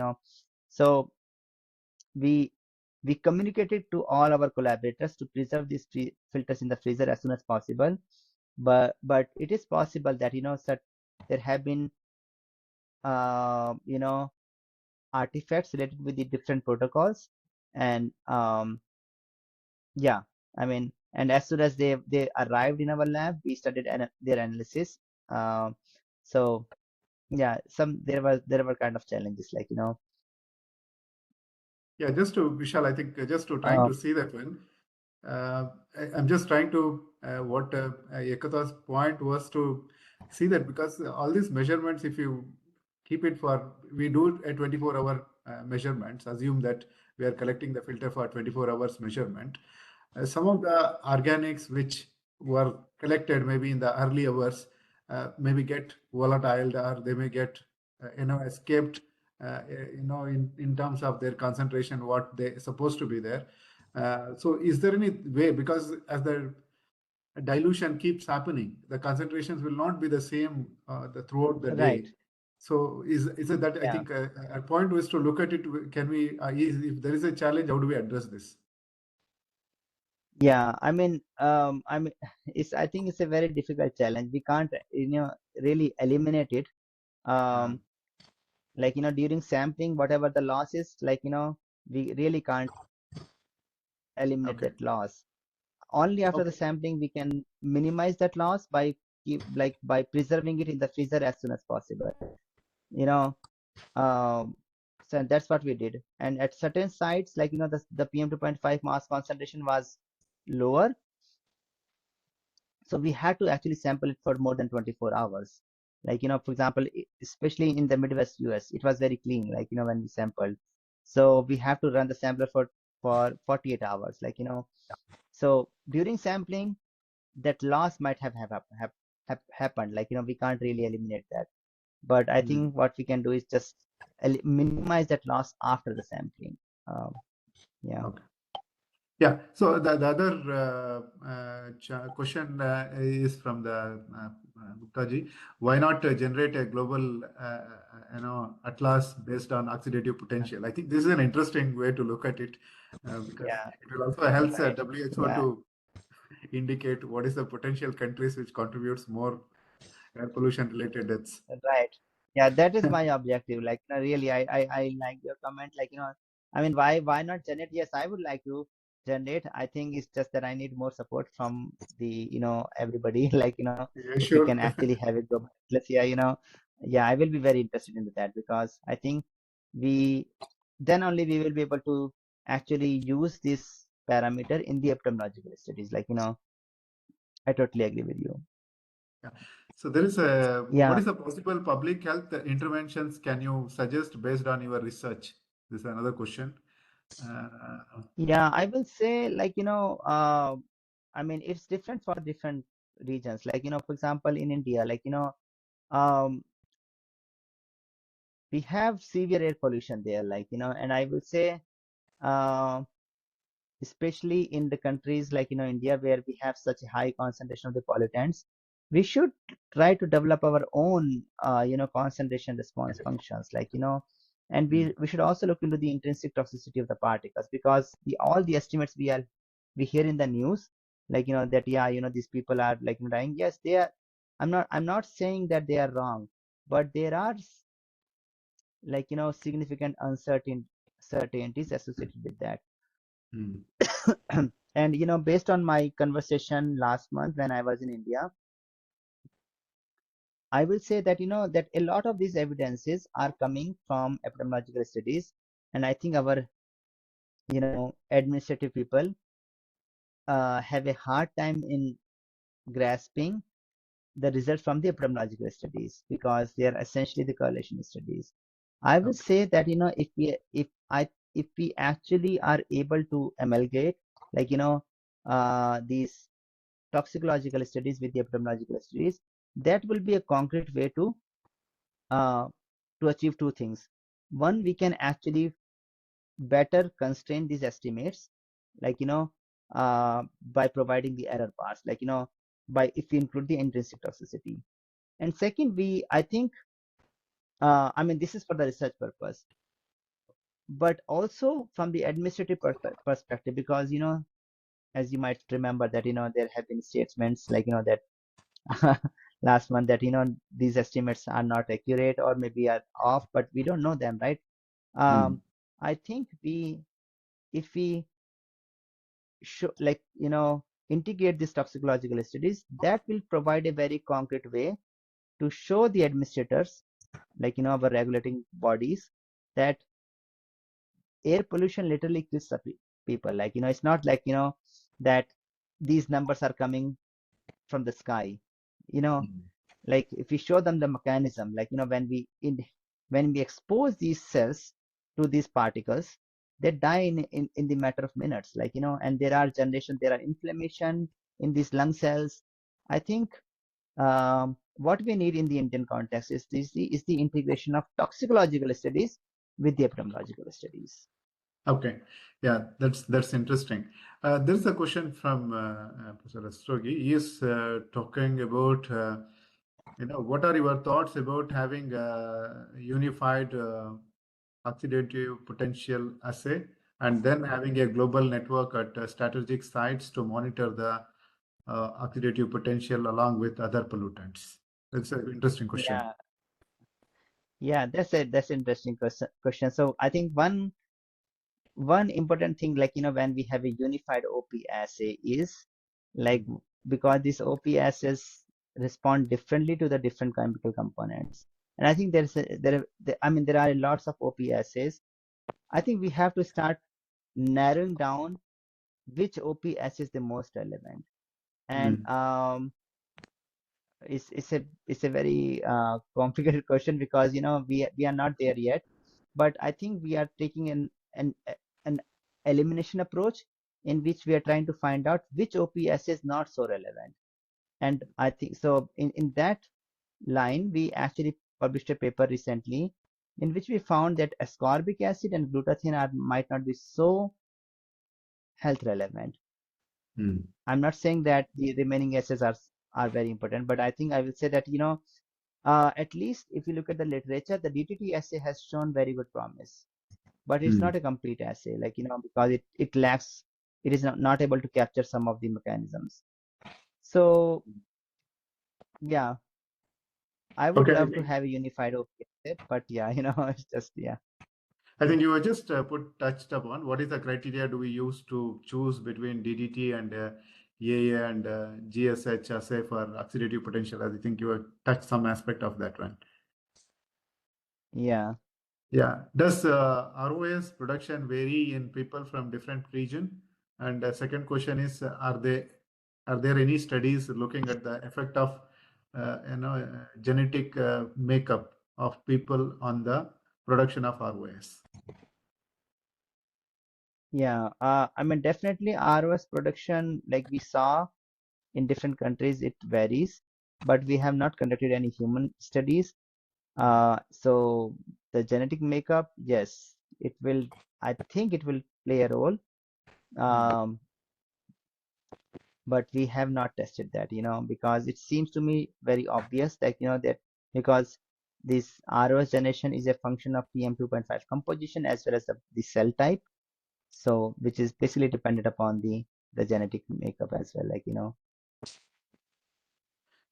so we we communicated to all our collaborators to preserve these filters in the freezer as soon as possible, but it is possible that there have been you know artifacts related with the different protocols, and yeah, I mean, and as soon as they arrived in our lab, we studied their analysis. um so yeah, there were kind of challenges, like, Yeah, just to Vishal, I think just to trying uh, to see that one. I'm just trying to what Ekata's point was to see that, because all these measurements, if you keep it for, we do a 24-hour measurements, assume that we are collecting the filter for 24 hours measurement. Some of the organics which were collected maybe in the early hours maybe get volatile, or they may get escaped in terms of their concentration what they supposed to be there. So is there any way, because as the dilution keeps happening, the concentrations will not be the same throughout the right, day. So is it that, I yeah. think a point was to look at it, can we if there is a challenge, how do we address this? Yeah, I mean, I think it's a very difficult challenge. We can't, really eliminate it. Uh, Um, like, during sampling, whatever the loss is, like, we really can't eliminate okay. that loss. Only after the Okay. sampling we can minimize that loss by by preserving it in the freezer as soon as possible. You know, um, so that's what we did. And at certain sites, like, the PM 2.5 mass concentration was lower, so we had to actually sample it for more than 24 hours. Like, for example, especially in the Midwest US, it was very clean, like, when we sampled. So we have to run the sampler for 48 hours, like, so during sampling, that loss might have happened, like, we can't really eliminate that. But I Hmm. think what we can do is just minimize that loss after the sampling. Um, yeah. Okay. Yeah. So the other question is from the Gupta ji. Why not generate a global, atlas based on oxidative potential? I think this is an interesting way to look at it, because Yeah, it will also help right. WHO Yeah, to indicate what is the potential countries which contributes more air pollution related deaths. right. Yeah, that is my objective. Like, really, I like your comment. Like, I mean, why not generate? Yes, I would like to generate. I think it's just that I need more support from the, everybody. Like, Yeah, if we sure. can actually have it go, let's yeah, yeah, I will be very interested in that, because I think we then only we will be able to actually use this parameter in the epidemiological studies. Like, I totally agree with you. Yeah. So there is what Yeah. is the possible public health interventions can you suggest based on your research? This is another question. Uh, Yeah, I will say, like, I mean, it's different for different regions. Like, for example, in India, like, um, we have severe air pollution there, like, and I will say, uh, especially in the countries like, India, where we have such a high concentration of the pollutants, we should try to develop our own, concentration response functions, like, and mm, we should also look into the intrinsic toxicity of the particles, because all the estimates we hear in the news, like, that, yeah, these people are, like, dying. Yes, they are. I'm not saying that they are wrong, but there are, like, significant uncertainties associated with that. mm, And, based on my conversation last month when I was in India, I will say that, that a lot of these evidences are coming from epidemiological studies. And I think our, administrative people have a hard time in grasping the results from the epidemiological studies, because they are essentially the correlation studies. I will say that, if we actually are able to amalgate, like, these toxicological studies with the epidemiological studies, that will be a concrete way uh, to achieve two things. One, we can actually better constrain these estimates, like, by providing the error bars, like, by if we include the intrinsic toxicity. And second, I think, I mean, this is for the research purpose, but also from the administrative perspective, because, as you might remember that, there have been statements like, that last month, that, these estimates are not accurate or maybe are off, but we don't know them, right? I think if we show, like, integrate these toxicological studies, that will provide a very concrete way to show the administrators, like, our regulating bodies, that air pollution literally kills the people. Like, it's not like, that these numbers are coming from the sky. Like, if we show them the mechanism, like, when we expose these cells to these particles, they die in the matter of minutes, like, and there are inflammation in these lung cells. I think, what we need in the Indian context is the integration of toxicological studies with the epidemiological studies. Okay, yeah, that's interesting. There's a question from Professor Astrogi. He is talking about, what are your thoughts about having a unified oxidative potential assay and then having a global network at strategic sites to monitor the oxidative potential along with other pollutants? That's an interesting question. Yeah, that's an interesting question. So I think one important thing, like, when we have a unified OP assay is, like, because these OP assays respond differently to the different chemical components. And I think I mean, there are lots of OP assays. I think we have to start narrowing down which OP assay is the most relevant. And it's a very complicated question, because, we are not there yet. But I think we are taking an elimination approach, in which we are trying to find out which OPS is not so relevant. And I think so, in that line, we actually published a paper recently in which we found that ascorbic acid and glutathione might not be so health relevant. I'm not saying that the remaining acids are very important, but I think I will say that, at least if you look at the literature, the DTT assay has shown very good promise, but it's not a complete assay, like, because it lacks, it is not able to capture some of the mechanisms. So yeah, I would Okay, love to have a unified OP assay, but yeah, it's just, yeah. I think you were just touched upon what is the criteria do we use to choose between DDT and AA and GSH assay for oxidative potential. I think you have touched some aspect of that one. Yeah. Yeah. Does ROS production vary in people from different region? And the second question is, are there any studies looking at the effect of genetic makeup of people on the production of ROS? Yeah, I mean, definitely ROS production, like we saw in different countries, it varies, but we have not conducted any human studies. So the genetic makeup, yes, I think it will play a role. But we have not tested that, because it seems to me very obvious that, that because this ROS generation is a function of PM2.5 composition as well as the cell type. So, which is basically dependent upon the genetic makeup as well, like,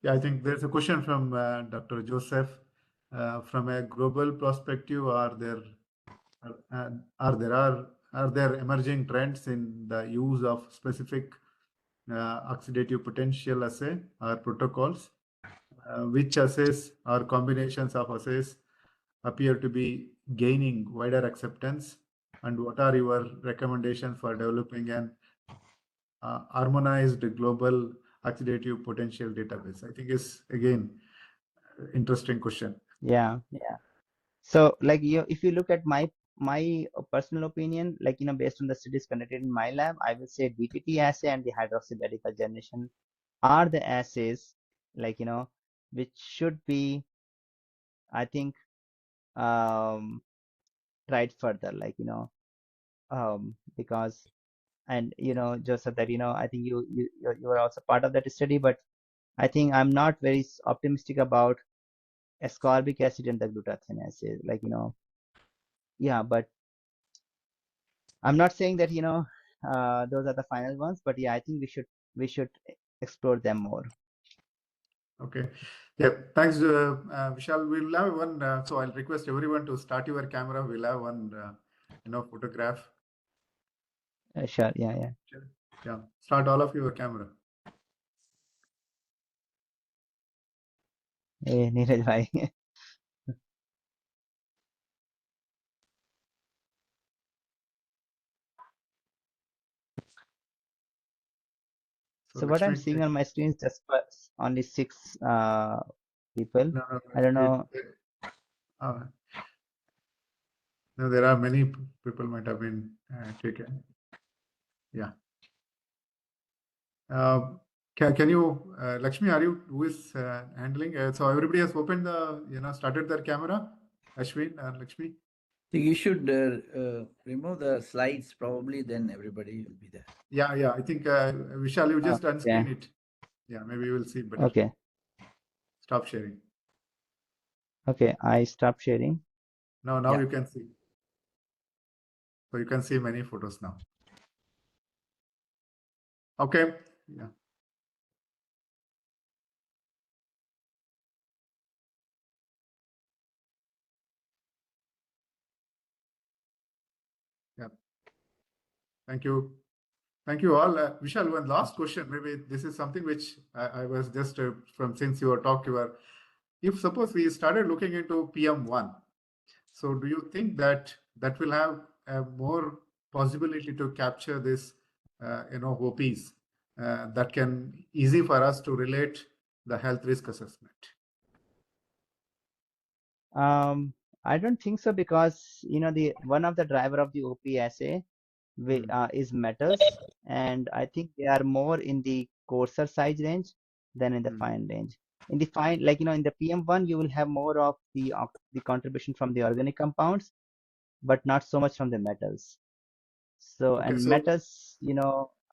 Yeah, I think there's a question from Dr. Joseph. From a global perspective, are there emerging trends in the use of specific oxidative potential assay or protocols? Which assays or combinations of assays appear to be gaining wider acceptance? And what are your recommendations for developing an harmonized global oxidative potential database? I think is again interesting question. Yeah. So like if you look at my personal opinion, like based on the studies conducted in my lab, I will say DTT assay and the hydroxyl generation are the assays, like which should be, I think, tried further, like because, and Joseph, that I think you were also part of that study, but I think I'm not very optimistic about ascorbic acid and the glutathione assays, like yeah, but I'm not saying that those are the final ones, but yeah, I think we should explore them more. Okay. Yeah. Thanks, Vishal. We'll have one. So I'll request everyone to start your camera. We'll have one, photograph. Sure. Yeah. Yeah. Start all of your camera. Neeraj bhai. So what I'm Lakshmi, seeing on my screen is just only 6 people. no, I don't know. uh, no, there are many people might have been taken. Yeah. Can you, Lakshmi, who is handling? So everybody has opened started their camera. Ashwin and Lakshmi. So you should remove the slides probably, then everybody will be there. Yeah. I think Vishal, you just unscreen Okay. it. Yeah, maybe you will see better. Okay. Stop sharing. Okay, I stopped sharing. Now Yeah. you can see. So you can see many photos now. Okay. Yeah. Yeah. Thank you. Thank you all. Vishal, one last question. Maybe this is something which I was just from since you were talking about. If suppose we started looking into PM1, so do you think that will have a more possibility to capture this, OPs that can easy for us to relate the health risk assessment? I don't think so, because the one of the driver of the OP assay is metals, and I think they are more in the coarser size range than in the fine range. In the fine, like in the PM1, you will have more of the contribution from the organic compounds, but not so much from the metals. So, Okay, and so metals,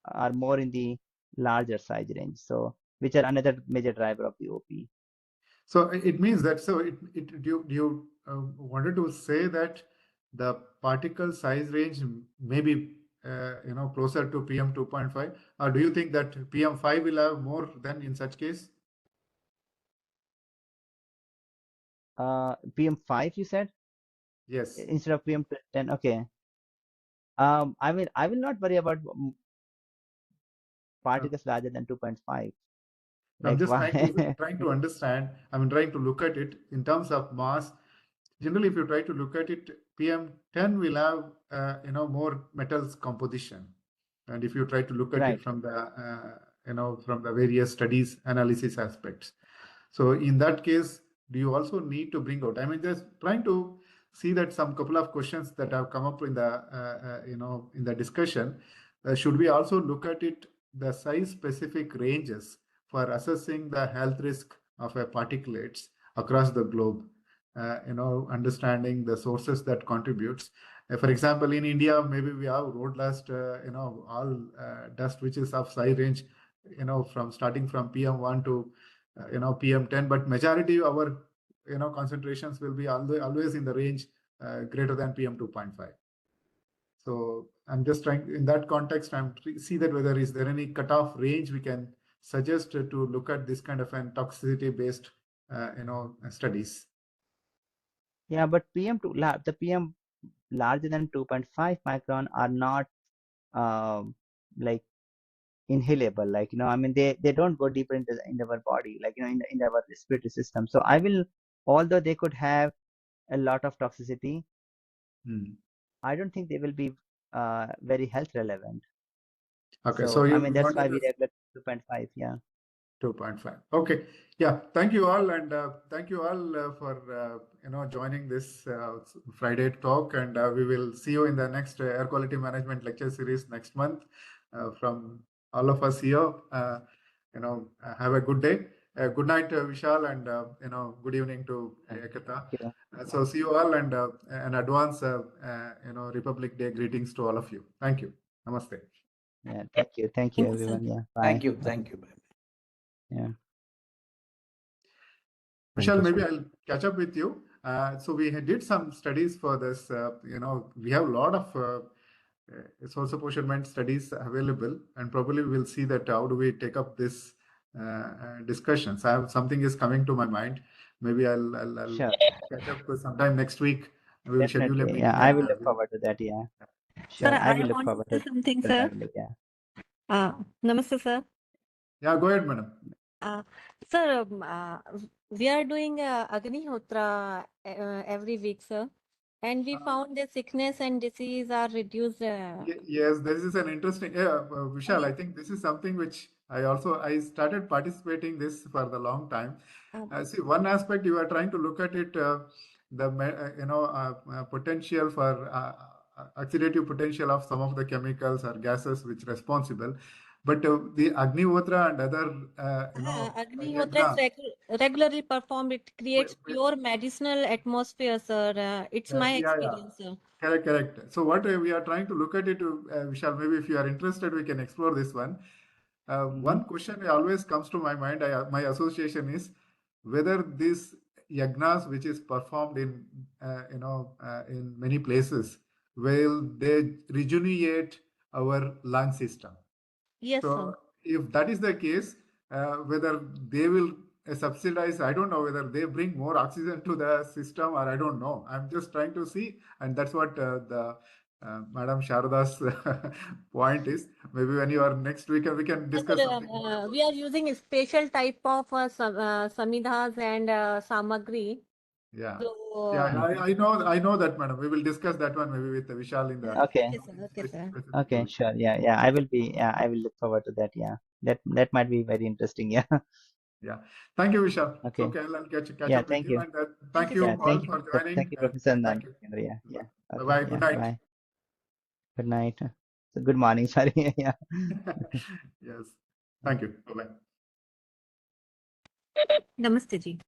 are more in the larger size range, so which are another major driver of the OP. so it means that, so do you wanted to say that the particle size range may be closer to PM 2.5, or do you think that PM 5 will have more than in such case? PM5 you said, Yes. instead of PM10. Okay. I will not worry about particles larger than 2.5. I'm Like, just why? trying to understand. I mean, trying to look at it in terms of mass. Generally, if you try to look at it, PM10 will have more metals composition, and if you try to look at it Right. from the from the various studies analysis aspects, so in that case, do you also need to bring out? I mean, just trying to see that some couple of questions that have come up in the in the discussion. Should we also look at it the size specific ranges for assessing the health risk of a particulates across the globe? Understanding the sources that contributes. For example, in India, maybe we have road dust, all dust which is of size range, from starting from PM1 to PM10, but majority of our concentrations will be always in the range greater than PM 2.5. So I'm just trying, in that context, I'm see that whether is there any cutoff range we can suggest to look at this kind of an toxicity based studies. Yeah, but the PM larger than 2.5 micron are not like inhalable. Like, I mean, they don't go deeper into in our body, like, in our respiratory system. So although they could have a lot of toxicity, I don't think they will be very health relevant. Okay, So, I mean, you that's why wanted we to, regulate 2.5. Yeah. 2.5. Okay. Yeah. Thank you all, and thank you all for joining this Friday talk. And we will see you in the next air quality management lecture series next month. From all of us here, have a good day. Good night, Vishal, and good evening to Ekata. Thank you. So see you all, and an advance Republic Day greetings to all of you. Thank you. Namaste. Yeah, thank you. Thank you, Thank you, sir. everyone. Yeah, bye. Thank you. Thank you. Yeah. Vishal, Thank you, maybe sir. I'll catch up with you. So we did some studies for this. We have a lot of source apportionment studies available, and probably we'll see that how do we take up this discussions. Something is coming to my mind. Maybe I'll Sure. catch up with sometime next week. We will schedule a Definitely. meeting. Yeah, I And will look forward to that. Yeah. Sir, Sure. I I will look want to forward say to something, the sir. dialogue. Yeah. Namaste, sir. Yeah, go ahead, madam. Sir, we are doing Agnihotra every week, sir, and we found the sickness and disease are reduced. Yes, this is an interesting. Yeah, Vishal, I think this is something which I started participating this for the long time. See, one aspect you are trying to look at it, potential for oxidative potential of some of the chemicals or gases which responsible, but the Agnihotra and other, Agnihotra is regularly performed. It creates pure medicinal atmosphere, sir. It's my experience, sir. Correct. So what we are trying to look at it, Vishal, maybe if you are interested, we can explore this one. One question always comes to my mind, my association is whether this yagnas, which is performed in many places, will they rejuvenate our lung system? Yes, sir. So if that is the case, whether they will subsidize, I don't know whether they bring more oxygen to the system, or I don't know. I'm just trying to see, and that's what the Madam Sharda's point is. Maybe when you are next week, we can discuss something more about We are using a special type of samidhas and samagri. Yeah. So, Yeah, I know that, madam. We will discuss that one maybe with Vishal in the Okay. okay, sir. Okay. Sure. Yeah. I will be. Yeah. I will look forward to that. Yeah. That might be very interesting. Yeah. Yeah. Thank you, Vishal. Okay. Okay, I'll catch Yeah. up with Thank you. you. And Thank thank you, you sir. Yeah. all Thank you. for joining. Thank you, Professor Thank you. Nandendra. Yeah. Okay. Bye-bye. Yeah. Good night. Bye. Good night. So good morning. Sorry. Yeah. Yes. Thank you. Bye-bye. Namaste, ji.